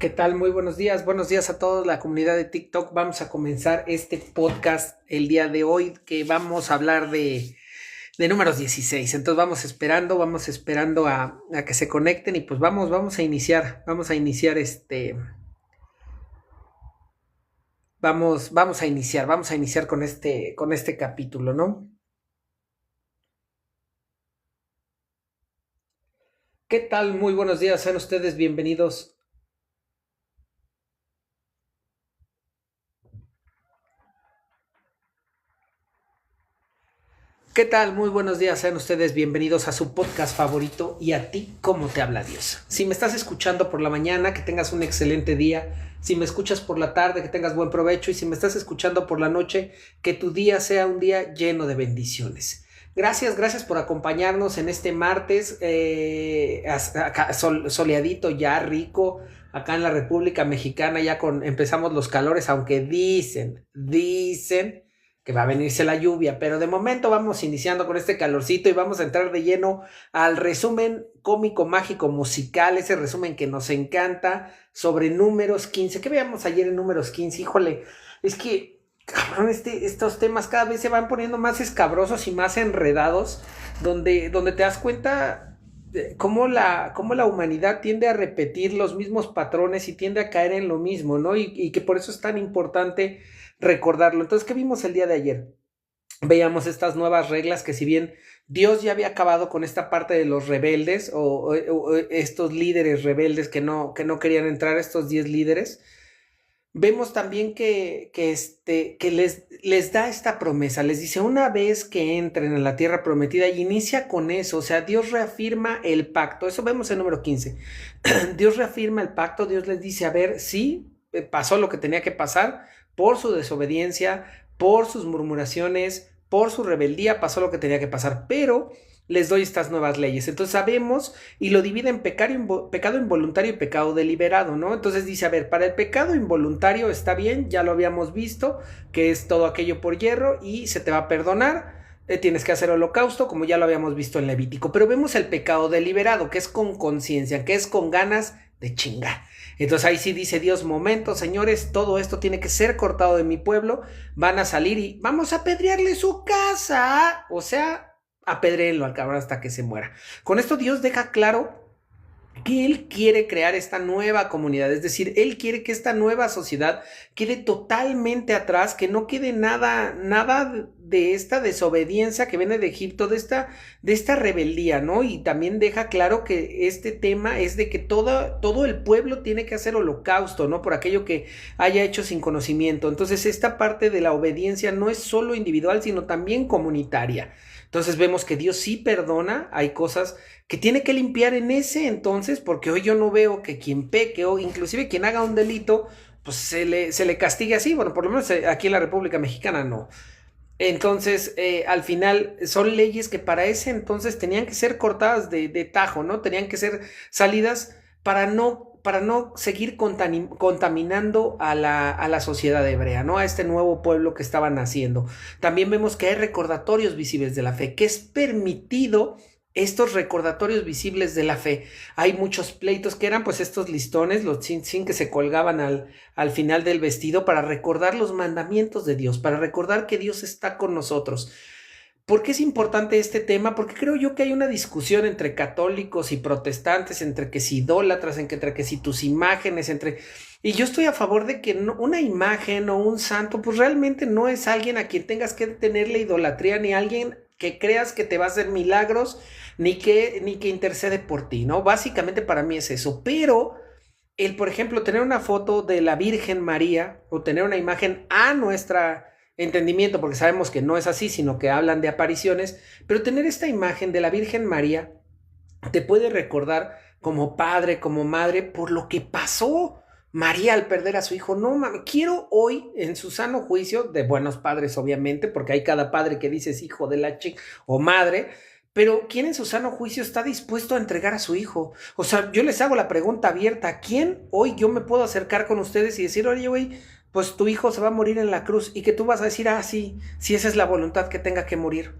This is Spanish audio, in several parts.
¿Qué tal? Muy buenos días a toda la comunidad de TikTok. Vamos a comenzar este podcast el día de hoy que vamos a hablar de números 16. Entonces vamos esperando a que se conecten y pues vamos a iniciar con este capítulo, ¿no? ¿Qué tal? Muy buenos días, sean ustedes bienvenidos. ¿Qué tal? Muy buenos días, sean ustedes bienvenidos a su podcast favorito y a ti, ¿cómo te habla Dios? Si me estás escuchando por la mañana, que tengas un excelente día. Si me escuchas por la tarde, que tengas buen provecho. Y si me estás escuchando por la noche, que tu día sea un día lleno de bendiciones. Gracias por acompañarnos en este martes, acá, soleadito ya, rico, acá en la República Mexicana, empezamos los calores, aunque dicen que va a venirse la lluvia, pero de momento vamos iniciando con este calorcito y vamos a entrar de lleno al resumen cómico, mágico, musical, ese resumen que nos encanta sobre números 15. ¿Qué veíamos ayer en números 15? Híjole, es que cabrón, estos temas cada vez se van poniendo más escabrosos y más enredados, donde te das cuenta de cómo la humanidad tiende a repetir los mismos patrones y tiende a caer en lo mismo, ¿no? Y que por eso es tan importante recordarlo. Entonces, ¿qué vimos el día de ayer? Veíamos estas nuevas reglas que si bien Dios ya había acabado con esta parte de los rebeldes o estos líderes rebeldes que no querían entrar, estos 10 líderes, vemos también que les da esta promesa, les dice una vez que entren en la tierra prometida y inicia con eso, o sea, Dios reafirma el pacto, eso vemos en número 15. Dios reafirma el pacto, Dios les dice, a ver, sí, pasó lo que tenía que pasar, por su desobediencia, por sus murmuraciones, por su rebeldía, pasó lo que tenía que pasar, pero les doy estas nuevas leyes. Entonces sabemos y lo divide en pecado involuntario y pecado deliberado, ¿no? Entonces dice, a ver, para el pecado involuntario está bien, ya lo habíamos visto, que es todo aquello por hierro y se te va a perdonar. Tienes que hacer holocausto, como ya lo habíamos visto en Levítico, pero vemos el pecado deliberado, que es con conciencia, que es con ganas de chingar. Entonces ahí sí dice Dios, momento, señores, todo esto tiene que ser cortado de mi pueblo, van a salir y vamos a apedrearle su casa, o sea, apedréenlo al cabrón hasta que se muera. Con esto Dios deja claro que Él quiere crear esta nueva comunidad, es decir, Él quiere que esta nueva sociedad quede totalmente atrás, que no quede nada de esta desobediencia que viene de Egipto, de esta rebeldía, ¿no? Y también deja claro que este tema es de que todo el pueblo tiene que hacer holocausto, ¿no? Por aquello que haya hecho sin conocimiento. Entonces, esta parte de la obediencia no es solo individual, sino también comunitaria. Entonces vemos que Dios sí perdona, hay cosas que tiene que limpiar en ese entonces, porque hoy yo no veo que quien peque o inclusive quien haga un delito, pues se le castigue así, bueno, por lo menos aquí en la República Mexicana no. Entonces, al final, son leyes que para ese entonces tenían que ser cortadas de tajo, ¿no? Tenían que ser salidas para no seguir contaminando a la sociedad hebrea, ¿no? A este nuevo pueblo que estaba naciendo. También vemos que hay recordatorios visibles de la fe, que es permitido estos recordatorios visibles de la fe. Hay muchos pleitos que eran pues estos listones, los sin que se colgaban al final del vestido para recordar los mandamientos de Dios, para recordar que Dios está con nosotros. ¿Por qué es importante este tema? Porque creo yo que hay una discusión entre católicos y protestantes, entre que si idólatras, entre que si tus imágenes, Y yo estoy a favor de que una imagen o un santo, pues realmente no es alguien a quien tengas que tenerle idolatría, ni alguien que creas que te va a hacer milagros, ni que intercede por ti, ¿no? Básicamente para mí es eso. Pero por ejemplo, tener una foto de la Virgen María o tener una imagen a nuestra entendimiento, porque sabemos que no es así, sino que hablan de apariciones, pero tener esta imagen de la Virgen María te puede recordar como padre, como madre, por lo que pasó María al perder a su hijo. No, mami, quiero hoy, en su sano juicio, de buenos padres, obviamente, porque hay cada padre que dice es hijo de la chica o madre, pero ¿quién en su sano juicio está dispuesto a entregar a su hijo? O sea, yo les hago la pregunta abierta, ¿a quién hoy yo me puedo acercar con ustedes y decir, oye, güey, pues tu hijo se va a morir en la cruz y que tú vas a decir, sí, si esa es la voluntad que tenga que morir?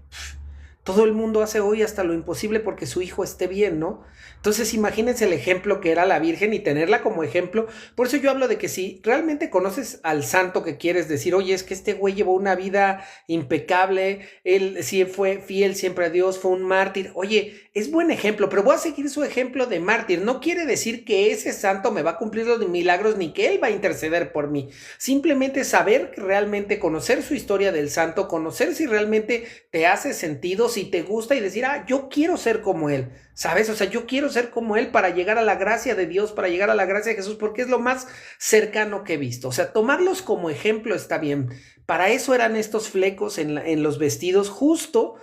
Todo el mundo hace hoy hasta lo imposible porque su hijo esté bien, ¿no? Entonces imagínense el ejemplo que era la Virgen y tenerla como ejemplo. Por eso yo hablo de que si realmente conoces al santo que quieres decir, oye, es que este güey llevó una vida impecable, él sí fue fiel siempre a Dios, fue un mártir. Oye, es buen ejemplo, pero voy a seguir su ejemplo de mártir. No quiere decir que ese santo me va a cumplir los milagros ni que él va a interceder por mí. Simplemente saber realmente, conocer su historia del santo, conocer si realmente te hace sentido, si te gusta y decir, yo quiero ser como él, ¿sabes? O sea, yo quiero ser como él para llegar a la gracia de Dios, para llegar a la gracia de Jesús, porque es lo más cercano que he visto. O sea, tomarlos como ejemplo está bien. Para eso eran estos flecos en los vestidos, justo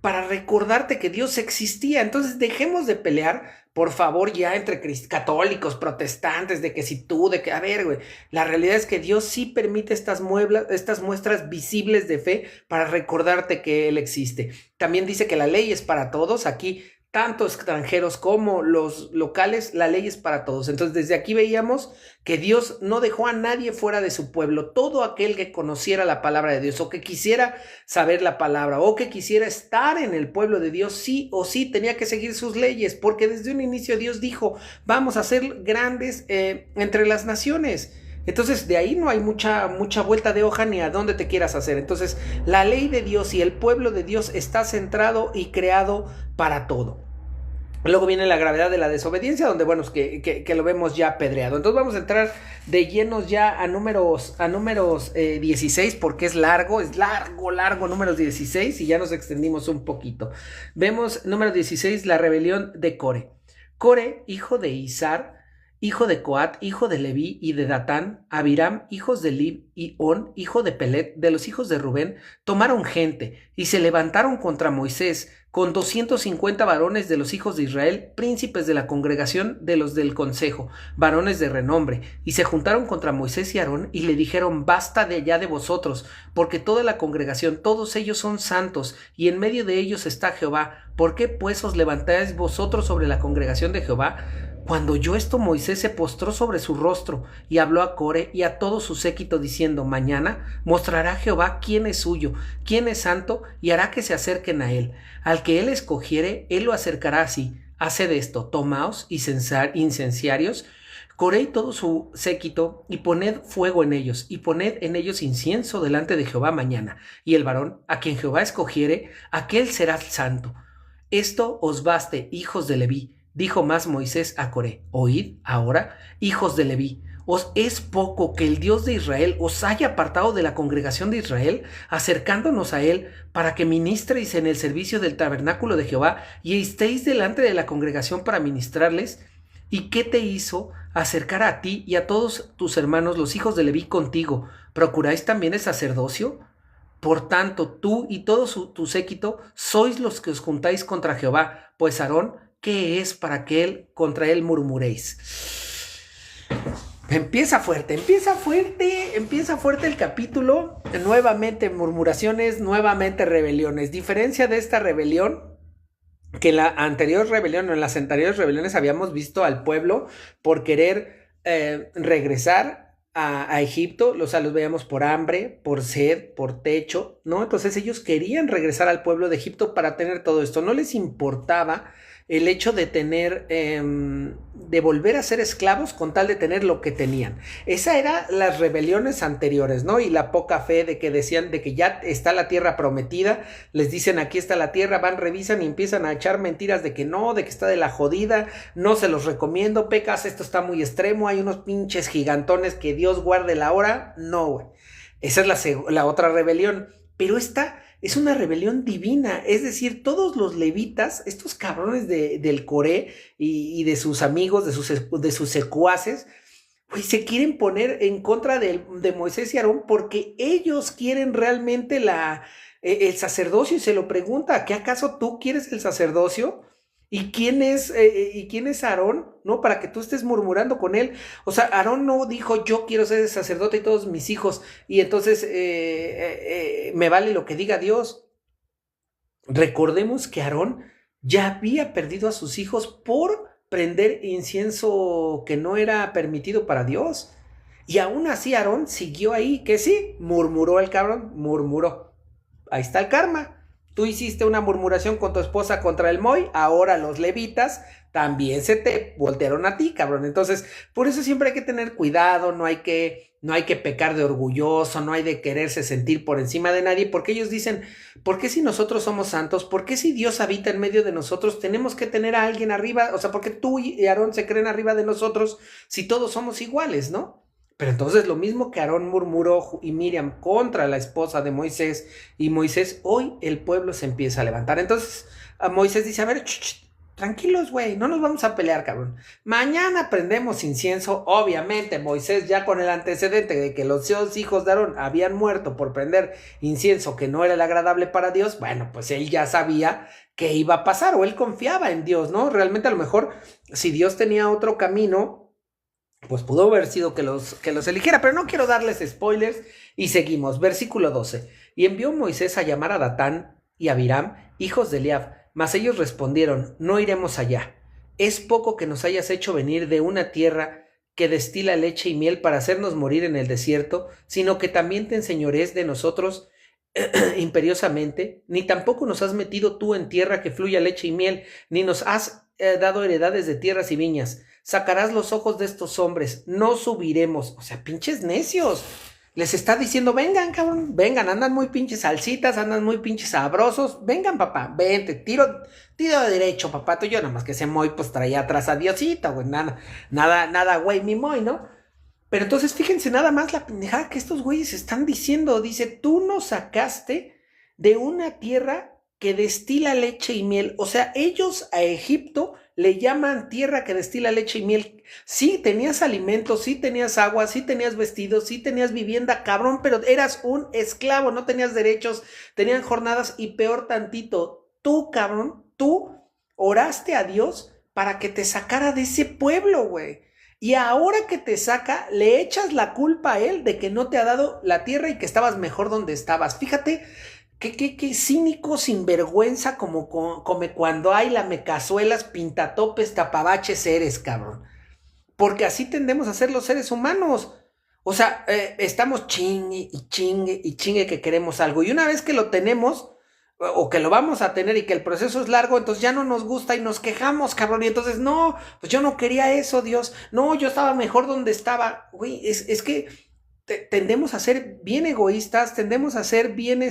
para recordarte que Dios existía. Entonces dejemos de pelear, por favor, ya entre católicos, protestantes, de que si tú, de que, a ver, güey, la realidad es que Dios sí permite estas muestras visibles de fe para recordarte que Él existe. También dice que la ley es para todos. Aquí, tanto extranjeros como los locales, la ley es para todos. Entonces, desde aquí veíamos que Dios no dejó a nadie fuera de su pueblo. Todo aquel que conociera la palabra de Dios o que quisiera saber la palabra o que quisiera estar en el pueblo de Dios, sí o sí tenía que seguir sus leyes, porque desde un inicio Dios dijo, vamos a ser grandes entre las naciones. Entonces de ahí no hay mucha vuelta de hoja ni a dónde te quieras hacer. Entonces la ley de Dios y el pueblo de Dios está centrado y creado para todo. Luego viene la gravedad de la desobediencia, donde bueno, que lo vemos ya apedreado. Entonces vamos a entrar de llenos ya a números 16, porque es largo, números 16, y ya nos extendimos un poquito. Vemos número 16, la rebelión de Core. Core, hijo de Izar, hijo de Coat, hijo de Leví y de Datán, Abiram, hijos de Lib y On, hijo de Pelet, de los hijos de Rubén, tomaron gente y se levantaron contra Moisés con 250 varones de los hijos de Israel, príncipes de la congregación de los del consejo, varones de renombre, y se juntaron contra Moisés y Aarón y le dijeron, basta de allá de vosotros, porque toda la congregación, todos ellos son santos, y en medio de ellos está Jehová. ¿Por qué pues os levantáis vosotros sobre la congregación de Jehová? Cuando oyó esto, Moisés se postró sobre su rostro y habló a Core y a todo su séquito diciendo, mañana mostrará Jehová quién es suyo, quién es santo, y hará que se acerquen a él. Al que él escogiere, él lo acercará así. Haced esto, tomaos incenciarios, Core y todo su séquito, y poned fuego en ellos, y poned en ellos incienso delante de Jehová mañana. Y el varón, a quien Jehová escogiere, aquel será santo. Esto os baste, hijos de Leví. Dijo más Moisés a Coré, oíd ahora, hijos de Leví, ¿os es poco que el Dios de Israel os haya apartado de la congregación de Israel, acercándonos a él, para que ministréis en el servicio del tabernáculo de Jehová, y estéis delante de la congregación para ministrarles? ¿Y qué te hizo acercar a ti y a todos tus hermanos, los hijos de Leví, contigo? ¿Procuráis también el sacerdocio? Por tanto, tú y todo tu séquito sois los que os juntáis contra Jehová, pues Aarón, ¿qué es para que contra él murmuréis? Empieza fuerte el capítulo. Nuevamente murmuraciones, nuevamente rebeliones. Diferencia de esta rebelión, que en la anterior rebelión o en las anteriores rebeliones habíamos visto al pueblo por querer regresar a Egipto, o sea, los veíamos por hambre, por sed, por techo, ¿no? Entonces ellos querían regresar al pueblo de Egipto para tener todo esto. No les importaba el hecho de tener, de volver a ser esclavos con tal de tener lo que tenían. Esa era las rebeliones anteriores, ¿no? Y la poca fe de que decían de que ya está la tierra prometida, les dicen aquí está la tierra, van, revisan y empiezan a echar mentiras de que no, de que está de la jodida, no se los recomiendo, pecas, esto está muy extremo, hay unos pinches gigantones que Dios guarde la hora. No, güey. Esa es la otra rebelión, pero esta es una rebelión divina, es decir, todos los levitas, estos cabrones del Coré y de sus amigos, de sus secuaces, pues se quieren poner en contra de Moisés y Aarón porque ellos quieren realmente el sacerdocio, y se lo pregunta, ¿qué acaso tú quieres el sacerdocio? ¿Y quién es Aarón? ¿No? Para que tú estés murmurando con él. O sea, Aarón no dijo, yo quiero ser el sacerdote y todos mis hijos, y entonces me vale lo que diga Dios. Recordemos que Aarón ya había perdido a sus hijos por prender incienso que no era permitido para Dios. Y aún así Aarón siguió ahí, que sí, murmuró el cabrón, murmuró. Ahí está el karma. Tú hiciste una murmuración con tu esposa contra el Moy, ahora los levitas también se te voltearon a ti, cabrón. Entonces, por eso siempre hay que tener cuidado, no hay que pecar de orgulloso, no hay de quererse sentir por encima de nadie, porque ellos dicen, ¿por qué si nosotros somos santos? ¿Por qué si Dios habita en medio de nosotros tenemos que tener a alguien arriba? O sea, ¿por qué tú y Aarón se creen arriba de nosotros si todos somos iguales, no? Pero entonces lo mismo que Aarón murmuró y Miriam contra la esposa de Moisés y Moisés, hoy el pueblo se empieza a levantar. Entonces a Moisés dice, a ver, tranquilos, güey, no nos vamos a pelear, cabrón. Mañana prendemos incienso. Obviamente Moisés, ya con el antecedente de que los dos hijos de Aarón habían muerto por prender incienso que no era el agradable para Dios, bueno, pues él ya sabía que iba a pasar, o él confiaba en Dios, ¿no? Realmente a lo mejor si Dios tenía otro camino, pues pudo haber sido que los eligiera, pero no quiero darles spoilers y seguimos. Versículo 12. Y envió Moisés a llamar a Datán y a Abiram, hijos de Eliab, mas ellos respondieron, no iremos allá. Es poco que nos hayas hecho venir de una tierra que destila leche y miel para hacernos morir en el desierto, sino que también te enseñorees de nosotros imperiosamente, ni tampoco nos has metido tú en tierra que fluya leche y miel, ni nos has dado heredades de tierras y viñas. Sacarás los ojos de estos hombres, no subiremos. O sea, pinches necios. Les está diciendo, vengan, cabrón, vengan, andan muy pinches salsitas, andan muy pinches sabrosos. Vengan, papá, vente, tiro derecho, papá. Tú yo nada más que ese Moy pues traía atrás a Diosito, güey, nada, güey, mi Moy, ¿no? Pero entonces fíjense nada más la pendejada que estos güeyes están diciendo. Dice, tú nos sacaste de una tierra que destila leche y miel. O sea, ellos a Egipto le llaman tierra que destila leche y miel. Sí tenías alimentos, sí tenías agua, sí tenías vestidos, sí tenías vivienda, cabrón, pero eras un esclavo, no tenías derechos, tenían jornadas y peor tantito. Tú, cabrón, tú oraste a Dios para que te sacara de ese pueblo, güey. Y ahora que te saca, le echas la culpa a él de que no te ha dado la tierra y que estabas mejor donde estabas. Fíjate qué cínico, sinvergüenza, como cuando hay lamecazuelas, pintatopes, tapabaches eres, cabrón. Porque así tendemos a ser los seres humanos. O sea, estamos chingue y chingue y chingue que queremos algo. Y una vez que lo tenemos, o que lo vamos a tener y que el proceso es largo, entonces ya no nos gusta y nos quejamos, cabrón. Y entonces, no, pues yo no quería eso, Dios. No, yo estaba mejor donde estaba. Güey, es que tendemos a ser bien egoístas, tendemos a ser bien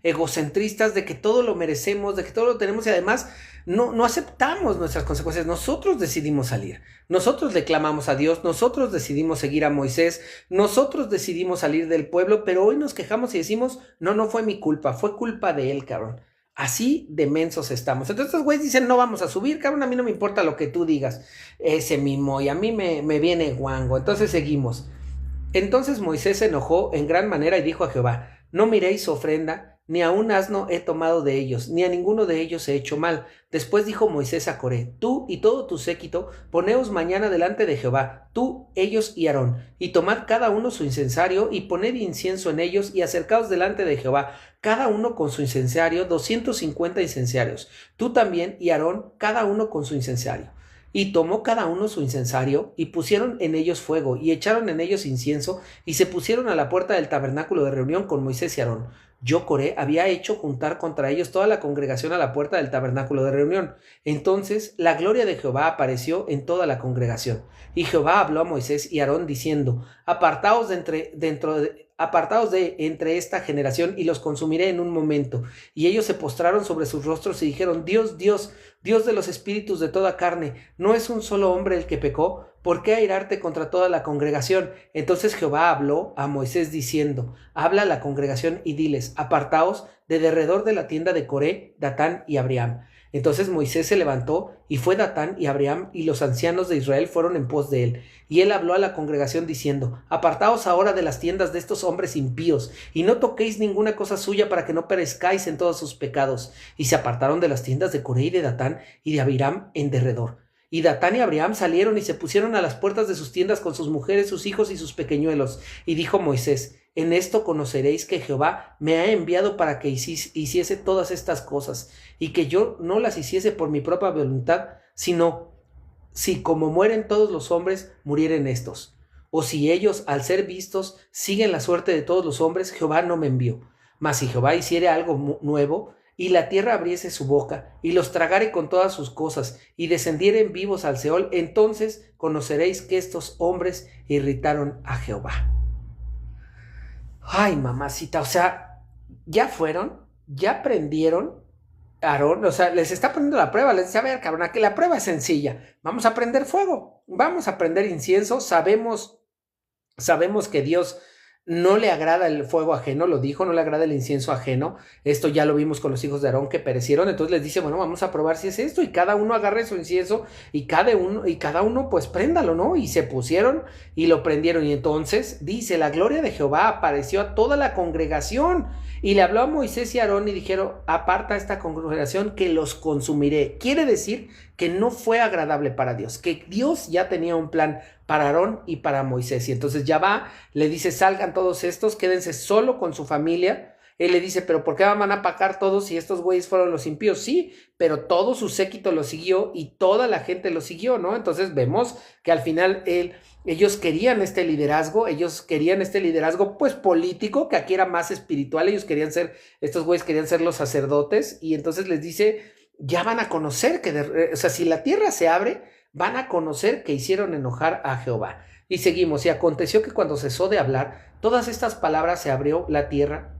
egocentristas de que todo lo merecemos, de que todo lo tenemos y además no aceptamos nuestras consecuencias. Nosotros decidimos salir, nosotros le clamamos a Dios, nosotros decidimos seguir a Moisés, nosotros decidimos salir del pueblo, pero hoy nos quejamos y decimos, no fue mi culpa, fue culpa de él, cabrón. Así de mensos estamos. Entonces estos güeyes dicen, no vamos a subir, cabrón, a mí no me importa lo que tú digas, ese mismo, y a mí me viene guango. Entonces seguimos. Entonces Moisés se enojó en gran manera y dijo a Jehová, no miréis ofrenda, ni a un asno he tomado de ellos, ni a ninguno de ellos he hecho mal. Después dijo Moisés a Coré, tú y todo tu séquito, poneos mañana delante de Jehová, tú, ellos y Aarón, y tomad cada uno su incensario, y poned incienso en ellos, y acercaos delante de Jehová, cada uno con su incensario, 250 incensarios, tú también y Aarón, cada uno con su incensario. Y tomó cada uno su incensario, y pusieron en ellos fuego, y echaron en ellos incienso, y se pusieron a la puerta del tabernáculo de reunión con Moisés y Aarón. Yo, Coré, había hecho juntar contra ellos toda la congregación a la puerta del tabernáculo de reunión. Entonces la gloria de Jehová apareció en toda la congregación. Y Jehová habló a Moisés y Aarón diciendo, apartaos de entre esta generación y los consumiré en un momento. Y ellos se postraron sobre sus rostros y dijeron, Dios, Dios, Dios de los espíritus de toda carne, ¿no es un solo hombre el que pecó? ¿Por qué airarte contra toda la congregación? Entonces Jehová habló a Moisés diciendo, habla a la congregación y diles, apartaos de derredor de la tienda de Coré, Datán y Abiram. Entonces Moisés se levantó y fue Datán y Abiram y los ancianos de Israel fueron en pos de él. Y él habló a la congregación diciendo, apartaos ahora de las tiendas de estos hombres impíos y no toquéis ninguna cosa suya para que no perezcáis en todos sus pecados. Y se apartaron de las tiendas de Coré y de Datán y de Abiram en derredor. Y Datán y Abiram salieron y se pusieron a las puertas de sus tiendas con sus mujeres, sus hijos y sus pequeñuelos. Y dijo Moisés, en esto conoceréis que Jehová me ha enviado para que hiciese todas estas cosas, y que yo no las hiciese por mi propia voluntad, sino si como mueren todos los hombres, murieren estos. O si ellos, al ser vistos, siguen la suerte de todos los hombres, Jehová no me envió. Mas si Jehová hiciere algo nuevo, y la tierra abriese su boca, y los tragare con todas sus cosas, y descendieren vivos al Seol, entonces conoceréis que estos hombres irritaron a Jehová. Ay, mamacita, o sea, ya fueron, ya aprendieron. Aarón, o sea, les está poniendo la prueba, les dice, a ver, cabrón, aquí la prueba es sencilla, vamos a prender fuego, vamos a prender incienso, sabemos que Dios no le agrada el fuego ajeno, lo dijo, no le agrada el incienso ajeno. Esto ya lo vimos con los hijos de Aarón que perecieron. Entonces les dice, bueno, vamos a probar si es esto. Y cada uno agarre su incienso y cada uno pues préndalo, ¿no? Y se pusieron y lo prendieron. Y entonces dice, la gloria de Jehová apareció a toda la congregación. Y le habló a Moisés y a Aarón y dijeron, aparta esta congregación que los consumiré. Quiere decir que no fue agradable para Dios, que Dios ya tenía un plan para Aarón y para Moisés. Y entonces ya va, le dice, salgan todos estos, quédense solo con su familia. Él le dice, pero ¿por qué van a pagar todos si estos güeyes fueron los impíos? Sí, pero todo su séquito lo siguió y toda la gente lo siguió, ¿no? Entonces vemos que al final ellos querían este liderazgo pues político, que aquí era más espiritual. Estos güeyes querían ser los sacerdotes. Y entonces les dice, ya van a conocer o sea, si la tierra se abre, van a conocer que hicieron enojar a Jehová. Y seguimos, y aconteció que cuando cesó de hablar todas estas palabras, se abrió la tierra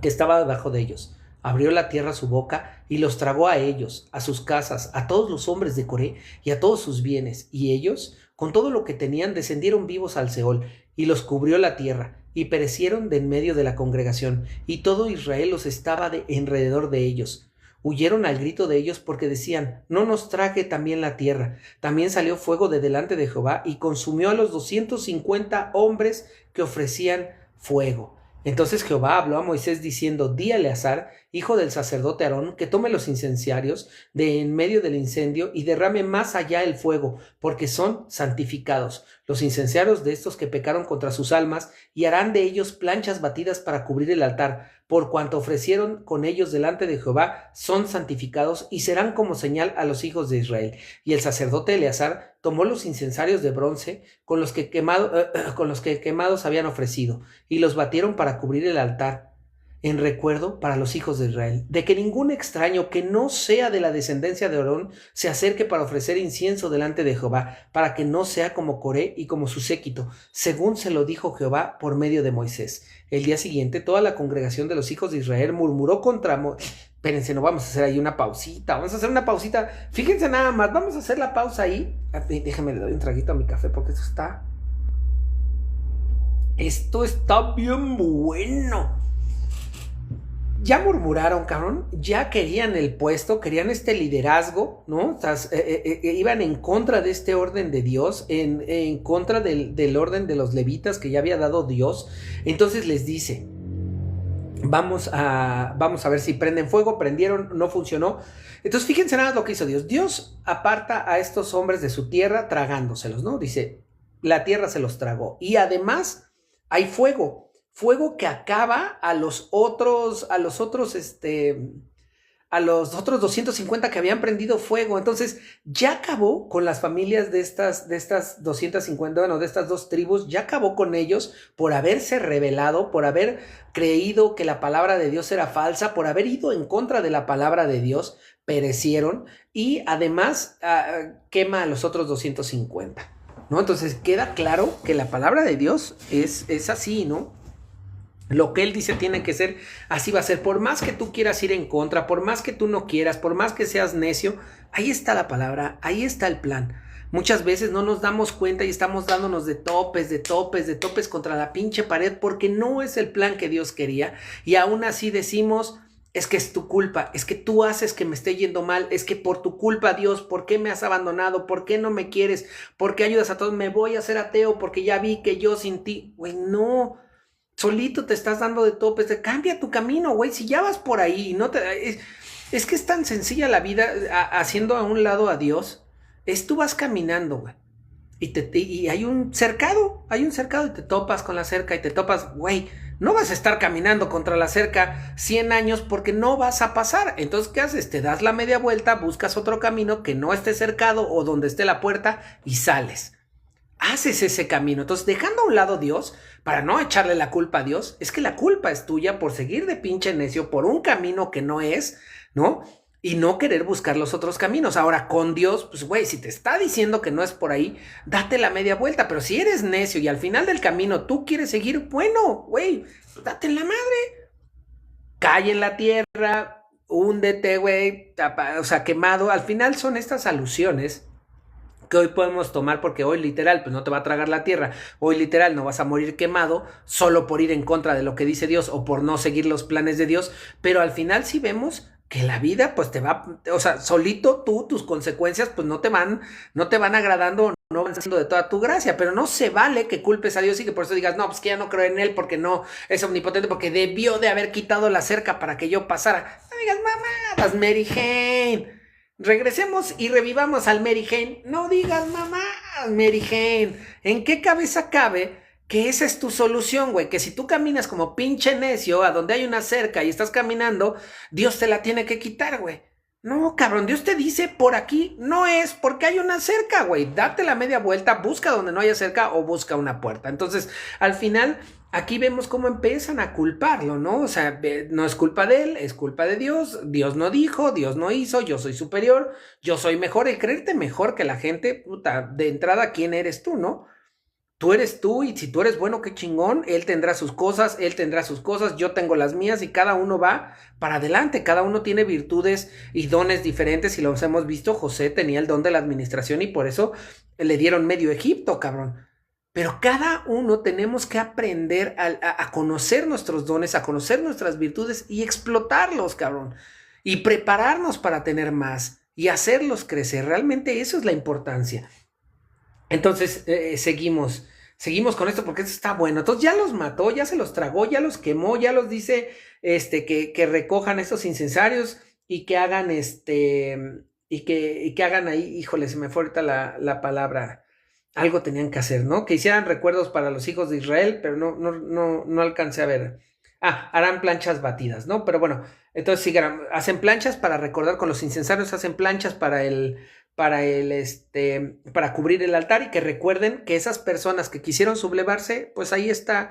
que estaba debajo de ellos. Abrió la tierra su boca y los tragó a ellos, a sus casas, a todos los hombres de Coré y a todos sus bienes. Y ellos, con todo lo que tenían, descendieron vivos al Seol, y los cubrió la tierra, y perecieron de en medio de la congregación, y todo Israel los estaba alrededor de ellos. Huyeron al grito de ellos porque decían, no nos trague también la tierra. También salió fuego de delante de Jehová y consumió a los 250 hombres que ofrecían fuego. Entonces Jehová habló a Moisés diciendo, di a Eleazar, hijo del sacerdote Aarón, que tome los incenciarios de en medio del incendio y derrame más allá el fuego, porque son santificados, los incenciarios de estos que pecaron contra sus almas, y harán de ellos planchas batidas para cubrir el altar, por cuanto ofrecieron con ellos delante de Jehová, son santificados y serán como señal a los hijos de Israel. Y el sacerdote Eleazar tomó los incensarios de bronce con los que quemados habían ofrecido, y los batieron para cubrir el altar, en recuerdo para los hijos de Israel, de que ningún extraño que no sea de la descendencia de Aarón se acerque para ofrecer incienso delante de Jehová, para que no sea como Coré y como su séquito, según se lo dijo Jehová por medio de Moisés. El día siguiente, toda la congregación de los hijos de Israel murmuró contra Espérense, no vamos a hacer ahí una pausita. Vamos a hacer una pausita. Fíjense nada más, vamos a hacer la pausa ahí. Déjame, le doy un traguito a mi café porque esto está bien bueno. Ya murmuraron, cabrón, ya querían el puesto, querían este liderazgo, ¿no? O sea, iban en contra de este orden de Dios, en contra del orden de los levitas que ya había dado Dios. Entonces les dice, vamos a ver si prenden fuego. Prendieron, no funcionó. Entonces fíjense nada lo que hizo Dios. Dios aparta a estos hombres de su tierra tragándoselos, ¿no? Dice, la tierra se los tragó. Y además hay fuego que acaba a los otros 250 que habían prendido fuego. Entonces ya acabó con las familias de estas 250, bueno, de estas dos tribus, ya acabó con ellos por haberse rebelado, por haber creído que la palabra de Dios era falsa, por haber ido en contra de la palabra de Dios, perecieron. Y además quema a los otros 250, ¿no? Entonces queda claro que la palabra de Dios es así, ¿no? Lo que él dice tiene que ser, así va a ser. Por más que tú quieras ir en contra, por más que tú no quieras, por más que seas necio, ahí está la palabra, ahí está el plan. Muchas veces no nos damos cuenta y estamos dándonos de topes contra la pinche pared porque no es el plan que Dios quería. Y aún así decimos, es que es tu culpa, es que tú haces que me esté yendo mal, es que por tu culpa, Dios, ¿por qué me has abandonado? ¿Por qué no me quieres? ¿Por qué ayudas a todos? Me voy a hacer ateo porque ya vi que yo sin ti, güey, no. Solito te estás dando de topes, cambia tu camino, güey, si ya vas por ahí, es que es tan sencilla la vida, haciendo a un lado a Dios, tú vas caminando, güey, y hay un cercado y te topas con la cerca y te topas, güey, no vas a estar caminando contra la cerca 100 años porque no vas a pasar. Entonces, ¿qué haces? Te das la media vuelta, buscas otro camino que no esté cercado o donde esté la puerta y sales. haces ese camino. Entonces, dejando a un lado a Dios, para no echarle la culpa a Dios, es que la culpa es tuya por seguir de pinche necio por un camino que no es, ¿no? Y no querer buscar los otros caminos. Ahora, con Dios, pues güey, si te está diciendo que no es por ahí, date la media vuelta. Pero si eres necio y al final del camino tú quieres seguir, bueno, güey, date en la madre. Cae en la tierra, húndete, güey, o sea, quemado. Al final son estas alusiones que hoy podemos tomar, porque hoy literal pues no te va a tragar la tierra, hoy literal no vas a morir quemado solo por ir en contra de lo que dice Dios o por no seguir los planes de Dios, pero al final sí vemos que la vida pues te va, o sea, solito tú, tus consecuencias pues no te van agradando, no van siendo de toda tu gracia, pero no se vale que culpes a Dios y que por eso digas, no, pues que ya no creo en él porque no es omnipotente, porque debió de haber quitado la cerca para que yo pasara. No digas mamadas, Mary Jane. Regresemos y revivamos al Mary Jane. No digas mamá, Mary Jane. ¿En qué cabeza cabe que esa es tu solución, güey? Que si tú caminas como pinche necio a donde hay una cerca y estás caminando, Dios te la tiene que quitar, güey. No, cabrón, Dios te dice por aquí no es porque hay una cerca, güey. Date la media vuelta, busca donde no haya cerca o busca una puerta. Entonces, al final, aquí vemos cómo empiezan a culparlo, ¿no? O sea, no es culpa de él, es culpa de Dios. Dios no dijo, Dios no hizo, yo soy superior, yo soy mejor. El creerte mejor que la gente, puta, de entrada, ¿quién eres tú, no? Tú eres tú y si tú eres bueno, qué chingón, él tendrá sus cosas, yo tengo las mías y cada uno va para adelante, cada uno tiene virtudes y dones diferentes y los hemos visto. José tenía el don de la administración y por eso le dieron medio Egipto, cabrón. Pero cada uno tenemos que aprender a conocer nuestros dones, a conocer nuestras virtudes y explotarlos, cabrón. Y prepararnos para tener más y hacerlos crecer. Realmente eso es la importancia. Entonces, seguimos con esto porque esto está bueno. Entonces ya los mató, ya se los tragó, ya los quemó, ya los dice que recojan estos incensarios y que hagan y que hagan ahí, híjole, se me fue ahorita la palabra. Algo tenían que hacer, ¿no? Que hicieran recuerdos para los hijos de Israel, pero no alcancé a ver. Harán planchas batidas, ¿no? Pero bueno, entonces sí, hacen planchas para recordar con los incensarios, hacen planchas para cubrir el altar y que recuerden que esas personas que quisieron sublevarse, pues ahí está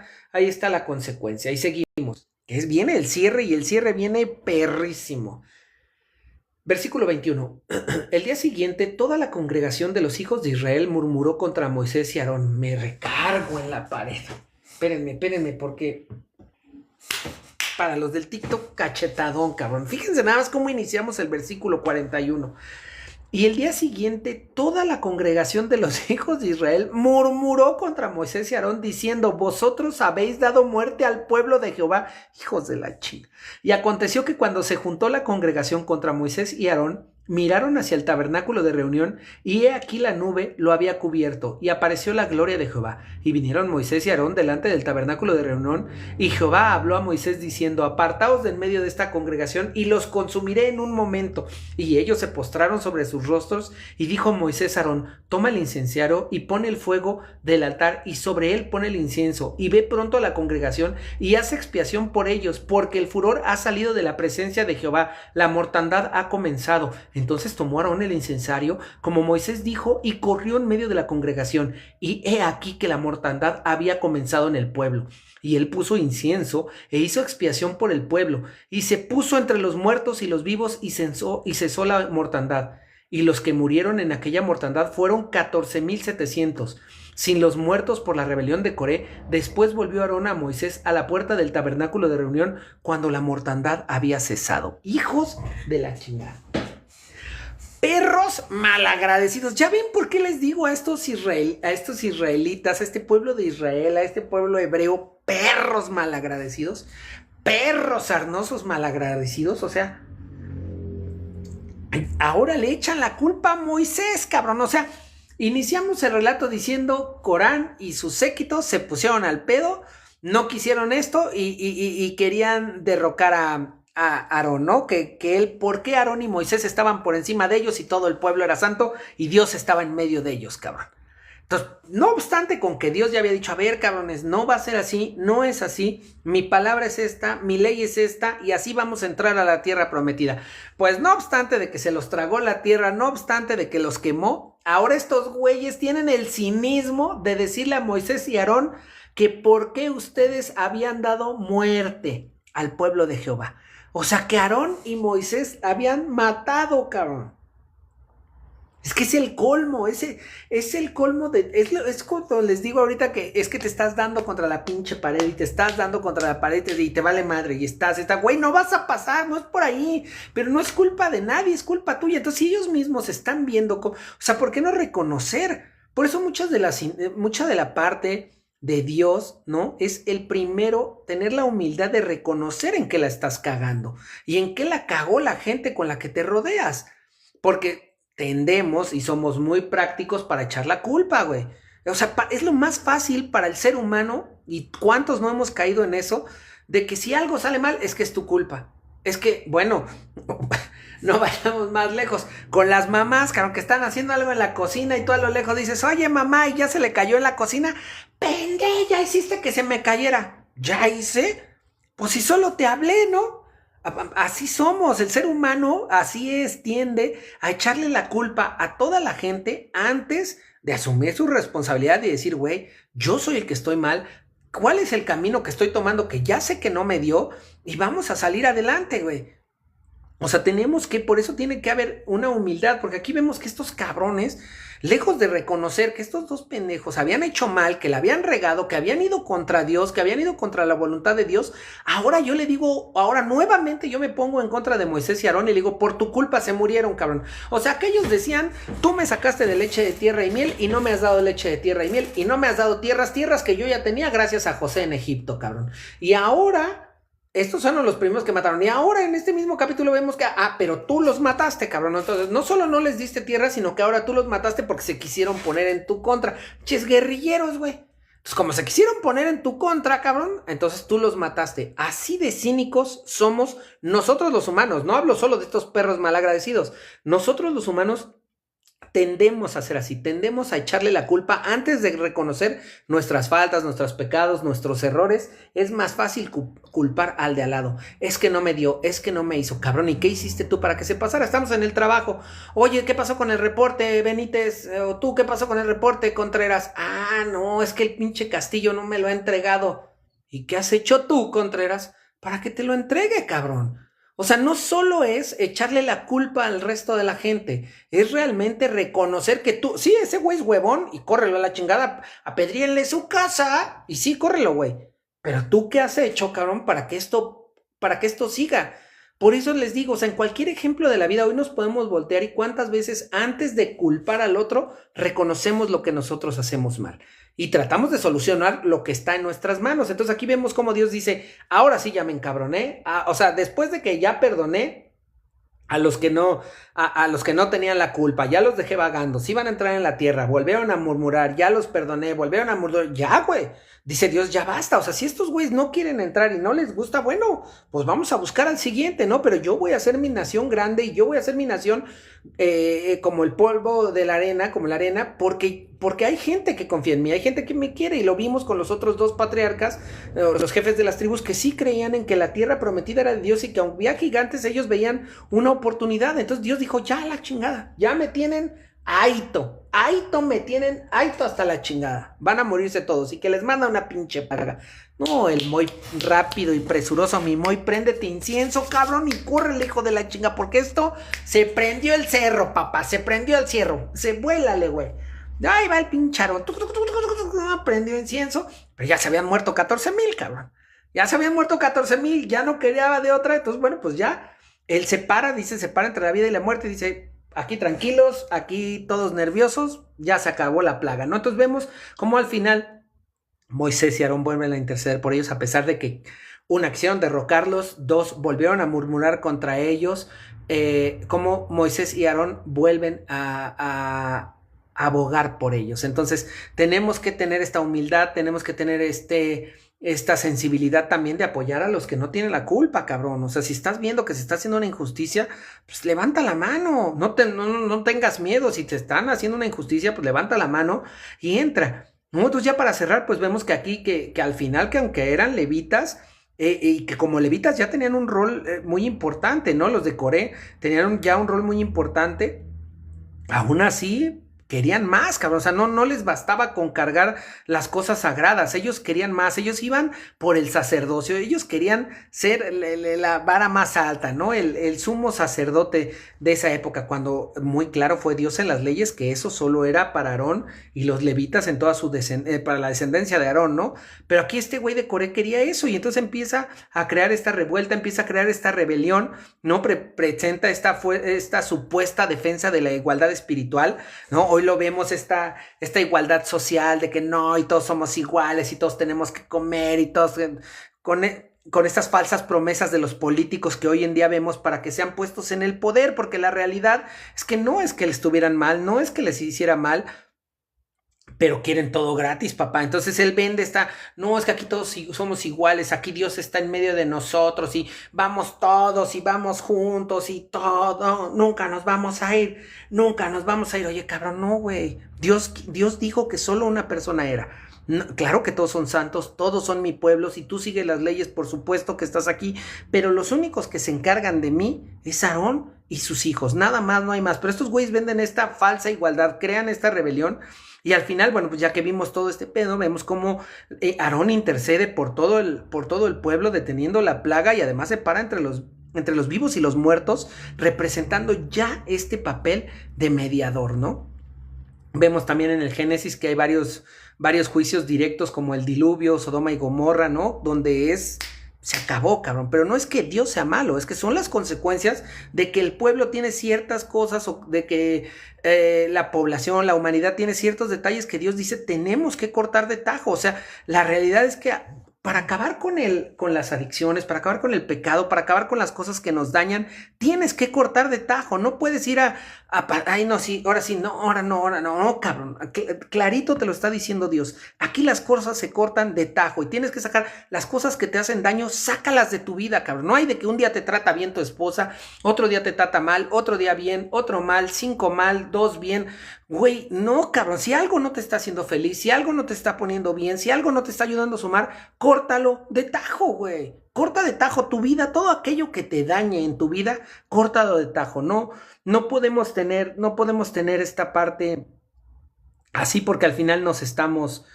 la consecuencia. Ahí seguimos. Viene el cierre y el cierre viene perrísimo. Versículo 21. El día siguiente, toda la congregación de los hijos de Israel murmuró contra Moisés y Aarón. Me recargo en la pared. Espérenme, porque para los del TikTok, cachetadón, cabrón. Fíjense nada más cómo iniciamos el versículo 41. Y el día siguiente, toda la congregación de los hijos de Israel murmuró contra Moisés y Aarón, diciendo, vosotros habéis dado muerte al pueblo de Jehová, hijos de la chinga. Y aconteció que cuando se juntó la congregación contra Moisés y Aarón, miraron hacia el tabernáculo de reunión, y he aquí la nube lo había cubierto, y apareció la gloria de Jehová. Y vinieron Moisés y Aarón delante del tabernáculo de reunión, y Jehová habló a Moisés diciendo, apartaos del medio de esta congregación, y los consumiré en un momento. Y ellos se postraron sobre sus rostros, y dijo Moisés a Aarón, toma el incenciario, y pone el fuego del altar, y sobre él pone el incienso, y ve pronto a la congregación, y haz expiación por ellos, porque el furor ha salido de la presencia de Jehová, la mortandad ha comenzado. Entonces tomó Aarón el incensario, como Moisés dijo, y corrió en medio de la congregación. Y he aquí que la mortandad había comenzado en el pueblo. Y él puso incienso e hizo expiación por el pueblo. Y se puso entre los muertos y los vivos y cesó la mortandad. Y los que murieron en aquella mortandad fueron 14,700. Sin los muertos por la rebelión de Coré. Después volvió Aarón a Moisés a la puerta del tabernáculo de reunión cuando la mortandad había cesado. Hijos de la chingada. Perros malagradecidos. ¿Ya ven por qué les digo a estos israelitas, a este pueblo de Israel, a este pueblo hebreo, perros malagradecidos? Perros sarnosos malagradecidos. O sea, ahora le echan la culpa a Moisés, cabrón. O sea, iniciamos el relato diciendo Corán y sus séquitos se pusieron al pedo, no quisieron esto y querían derrocar a Aarón, ¿no? ¿Por qué Aarón y Moisés estaban por encima de ellos y todo el pueblo era santo y Dios estaba en medio de ellos, cabrón? Entonces, no obstante con que Dios ya había dicho, a ver, cabrones, no va a ser así, no es así, mi palabra es esta, mi ley es esta y así vamos a entrar a la tierra prometida. Pues no obstante de que se los tragó la tierra, no obstante de que los quemó, ahora estos güeyes tienen el cinismo de decirle a Moisés y Aarón que por qué ustedes habían dado muerte al pueblo de Jehová. O sea, que Aarón y Moisés habían matado, cabrón. Es que es el colmo, es el colmo de... Es como les digo ahorita que es que te estás dando contra la pinche pared y te estás dando contra la pared y te vale madre y güey, no vas a pasar, no es por ahí, pero no es culpa de nadie, es culpa tuya. Entonces, si ellos mismos están viendo, o sea, ¿por qué no reconocer? Por eso mucha de la parte de Dios, ¿no? Es el primero tener la humildad de reconocer en qué la estás cagando y en qué la cagó la gente con la que te rodeas. Porque tendemos y somos muy prácticos para echar la culpa, güey. O sea, es lo más fácil para el ser humano, y cuántos no hemos caído en eso, de que si algo sale mal es que es tu culpa. Es que, bueno, no vayamos más lejos. Con las mamás, claro, que están haciendo algo en la cocina y tú a lo lejos dices, oye mamá, y ya se le cayó en la cocina. Pendeja, ya hiciste que se me cayera. ¿Ya hice? Pues si solo te hablé, ¿no? Así somos, el ser humano así es, tiende a echarle la culpa a toda la gente antes de asumir su responsabilidad y decir, güey, yo soy el que estoy mal, ¿cuál es el camino que estoy tomando que ya sé que no me dio? Y vamos a salir adelante, güey. O sea, por eso tiene que haber una humildad, porque aquí vemos que estos cabrones, lejos de reconocer que estos dos pendejos habían hecho mal, que la habían regado, que habían ido contra Dios, que habían ido contra la voluntad de Dios, ahora nuevamente yo me pongo en contra de Moisés y Aarón y le digo, por tu culpa se murieron, cabrón. O sea, que ellos decían, tú me sacaste de leche de tierra y miel y no me has dado leche de tierra y miel y no me has dado tierras que yo ya tenía gracias a José en Egipto, cabrón. Y ahora... estos son los primeros que mataron. Y ahora en este mismo capítulo vemos que, pero tú los mataste, cabrón. Entonces, no solo no les diste tierra, sino que ahora tú los mataste porque se quisieron poner en tu contra. Ches guerrilleros, güey. Entonces, como se quisieron poner en tu contra, cabrón, entonces tú los mataste. Así de cínicos somos nosotros los humanos. No hablo solo de estos perros malagradecidos. Nosotros los humanos tendemos a ser así, tendemos a echarle la culpa antes de reconocer nuestras faltas, nuestros pecados, nuestros errores. Es más fácil culpar al de al lado. Es que no me dio, es que no me hizo, cabrón. ¿Y qué hiciste tú para que se pasara? Estamos en el trabajo. Oye, ¿qué pasó con el reporte, Benítez? O tú, ¿qué pasó con el reporte, Contreras? No, es que el pinche Castillo no me lo ha entregado. ¿Y qué has hecho tú, Contreras, para que te lo entregue, cabrón? O sea, no solo es echarle la culpa al resto de la gente, es realmente reconocer que tú, sí, ese güey es huevón y córrelo a la chingada, apedríenle su casa y sí, córrelo, güey. Pero tú, ¿qué has hecho, cabrón, para que esto siga? Por eso les digo, o sea, en cualquier ejemplo de la vida hoy nos podemos voltear y cuántas veces antes de culpar al otro reconocemos lo que nosotros hacemos mal y tratamos de solucionar lo que está en nuestras manos. Entonces aquí vemos cómo Dios dice, ahora sí ya me encabroné, o sea, después de que ya perdoné a los que no tenían la culpa, ya los dejé vagando, si iban a entrar en la tierra, volvieron a murmurar, ya los perdoné, volvieron a murmurar, ya güey, dice Dios, ya basta. O sea, si estos güeyes no quieren entrar y no les gusta, bueno, pues vamos a buscar al siguiente, ¿no? Pero yo voy a hacer mi nación grande y yo voy a hacer mi nación como el polvo de la arena, como la arena, porque hay gente que confía en mí, hay gente que me quiere, y lo vimos con los otros dos patriarcas, los jefes de las tribus, que sí creían en que la tierra prometida era de Dios y que aunque había gigantes, ellos veían una oportunidad. Entonces Dios dijo, ya la chingada, ya me tienen Aito me tienen, Aito hasta la chingada. Van a morirse todos y que les manda una pinche paga. No, el muy rápido y presuroso, mi muy, préndete incienso, cabrón, y córrele, hijo de la chinga, porque esto se prendió el cerro, papá, se prendió el cerro, se vuélale, güey. Ahí va el pincharo, prendió incienso, pero ya se habían muerto 14,000, cabrón. Ya se habían muerto 14,000, ya no quería de otra, entonces, bueno, pues ya, él se para entre la vida y la muerte, y dice, aquí tranquilos, aquí todos nerviosos, ya se acabó la plaga, ¿no? Entonces vemos cómo al final Moisés y Aarón vuelven a interceder por ellos, a pesar de que una, quisieron derrocarlos, dos, volvieron a murmurar contra ellos, como Moisés y Aarón vuelven a abogar por ellos. Entonces tenemos que tener esta humildad, tenemos que tener esta sensibilidad también de apoyar a los que no tienen la culpa, cabrón. O sea, si estás viendo que se está haciendo una injusticia, pues levanta la mano, no tengas miedo. Si te están haciendo una injusticia, pues levanta la mano y entra. Nosotros ya para cerrar, pues vemos que aquí, que al final, que aunque eran levitas, y que como levitas ya tenían un rol muy importante, ¿no? Los de Coré tenían ya un rol muy importante. Aún así, querían más, cabrón. O sea, no les bastaba con cargar las cosas sagradas. Ellos querían más. Ellos iban por el sacerdocio. Ellos querían ser la vara más alta, ¿no? El sumo sacerdote de esa época, cuando muy claro fue Dios en las leyes que eso solo era para Aarón y los levitas en toda su para la descendencia de Aarón, ¿no? Pero aquí este güey de Coré quería eso y entonces empieza a crear esta revuelta, empieza a crear esta rebelión, ¿no? Presenta esta supuesta defensa de la igualdad espiritual, ¿no? Hoy lo vemos esta igualdad social de que no, y todos somos iguales y todos tenemos que comer y todos con estas falsas promesas de los políticos que hoy en día vemos para que sean puestos en el poder, porque la realidad es que no es que les estuvieran mal, no es que les hiciera mal, pero quieren todo gratis, papá. Entonces él vende no, es que aquí todos somos iguales, aquí Dios está en medio de nosotros y vamos todos y vamos juntos y todo, nunca nos vamos a ir. Oye, cabrón, no, güey. Dios dijo que solo una persona era. No, claro que todos son santos, todos son mi pueblo, si tú sigues las leyes, por supuesto que estás aquí, pero los únicos que se encargan de mí es Aarón y sus hijos, nada más, no hay más. Pero estos güeyes venden esta falsa igualdad, crean esta rebelión. Y al final, bueno, pues ya que vimos todo este pedo, vemos cómo Aarón intercede por todo el pueblo, deteniendo la plaga, y además se para entre los vivos y los muertos, representando ya este papel de mediador, ¿no? Vemos también en el Génesis que hay varios juicios directos, como el diluvio, Sodoma y Gomorra, ¿no? Donde se acabó, cabrón. Pero no es que Dios sea malo, es que son las consecuencias de que el pueblo tiene ciertas cosas, o de que la población, la humanidad tiene ciertos detalles que Dios dice tenemos que cortar de tajo. O sea, la realidad es que para acabar con las adicciones, para acabar con el pecado, para acabar con las cosas que nos dañan, tienes que cortar de tajo. No puedes ir ay, no, sí, ahora sí, no, ahora no, cabrón. Clarito te lo está diciendo Dios. Aquí las cosas se cortan de tajo y tienes que sacar las cosas que te hacen daño, sácalas de tu vida, cabrón. No hay de que un día te trata bien tu esposa, otro día te trata mal, otro día bien, otro mal, 5 mal, 2 bien. Güey, no, cabrón. Si algo no te está haciendo feliz, si algo no te está poniendo bien, si algo no te está ayudando a sumar, córtalo de tajo, güey. Corta de tajo tu vida, todo aquello que te dañe en tu vida, córtalo de tajo. No podemos tener esta parte así, porque al final nos estamos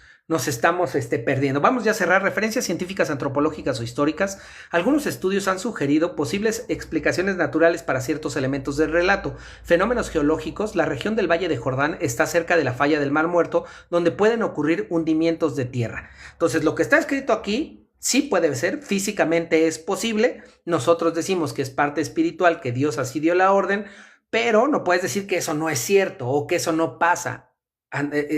perdiendo. Vamos ya a cerrar. Referencias científicas, antropológicas o históricas. Algunos estudios han sugerido posibles explicaciones naturales para ciertos elementos del relato. Fenómenos geológicos. La región del Valle de Jordán está cerca de la falla del Mar Muerto, donde pueden ocurrir hundimientos de tierra. Entonces, lo que está escrito aquí sí puede ser, físicamente es posible. Nosotros decimos que es parte espiritual, que Dios así dio la orden, pero no puedes decir que eso no es cierto o que eso no pasa.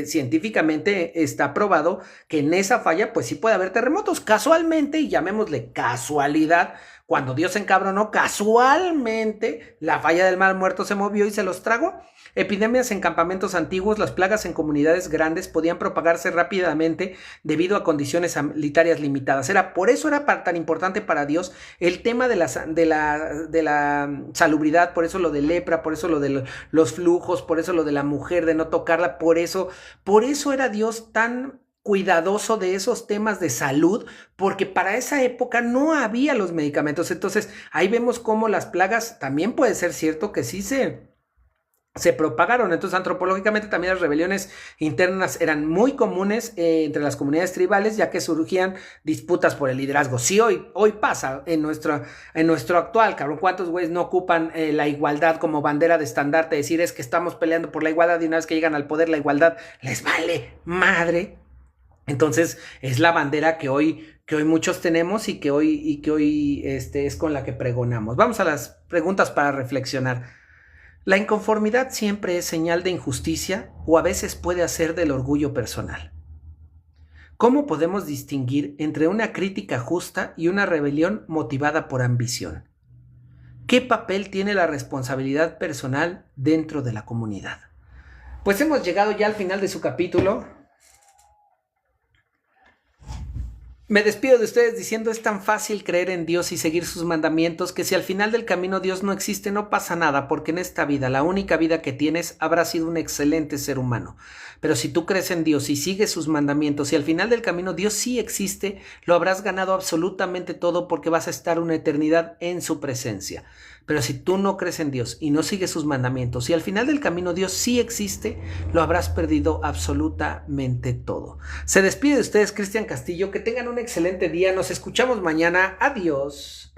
Científicamente está probado que en esa falla pues sí puede haber terremotos. Casualmente, y llamémosle casualidad, cuando Dios se encabronó, casualmente la falla del Mar Muerto se movió y se los tragó. Epidemias en campamentos antiguos, las plagas en comunidades grandes podían propagarse rápidamente debido a condiciones sanitarias limitadas. Por eso era tan importante para Dios el tema de la salubridad, por eso lo de lepra, por eso lo de los flujos, por eso lo de la mujer, de no tocarla, por eso era Dios tan cuidadoso de esos temas de salud, porque para esa época no había los medicamentos. Entonces ahí vemos cómo las plagas también puede ser cierto que sí se propagaron. Entonces antropológicamente también las rebeliones internas eran muy comunes entre las comunidades tribales, ya que surgían disputas por el liderazgo. Sí, hoy pasa en nuestro actual, cabrón. ¿Cuántos güeyes no ocupan la igualdad como bandera de estandarte? Decir es que estamos peleando por la igualdad, y una vez que llegan al poder la igualdad les vale madre. Entonces es la bandera que hoy muchos tenemos y que hoy es con la que pregonamos. Vamos a las preguntas para reflexionar. ¿La inconformidad siempre es señal de injusticia o a veces puede hacer del orgullo personal? ¿Cómo podemos distinguir entre una crítica justa y una rebelión motivada por ambición? ¿Qué papel tiene la responsabilidad personal dentro de la comunidad? Pues hemos llegado ya al final de su capítulo. Me despido de ustedes diciendo: es tan fácil creer en Dios y seguir sus mandamientos que si al final del camino Dios no existe, no pasa nada, porque en esta vida, la única vida que tienes, habrás sido un excelente ser humano. Pero si tú crees en Dios y sigues sus mandamientos y al final del camino Dios sí existe, lo habrás ganado absolutamente todo, porque vas a estar una eternidad en su presencia. Pero si tú no crees en Dios y no sigues sus mandamientos y al final del camino Dios sí existe, lo habrás perdido absolutamente todo. Se despide de ustedes Cristian Castillo. Que tengan un excelente día. Nos escuchamos mañana. Adiós.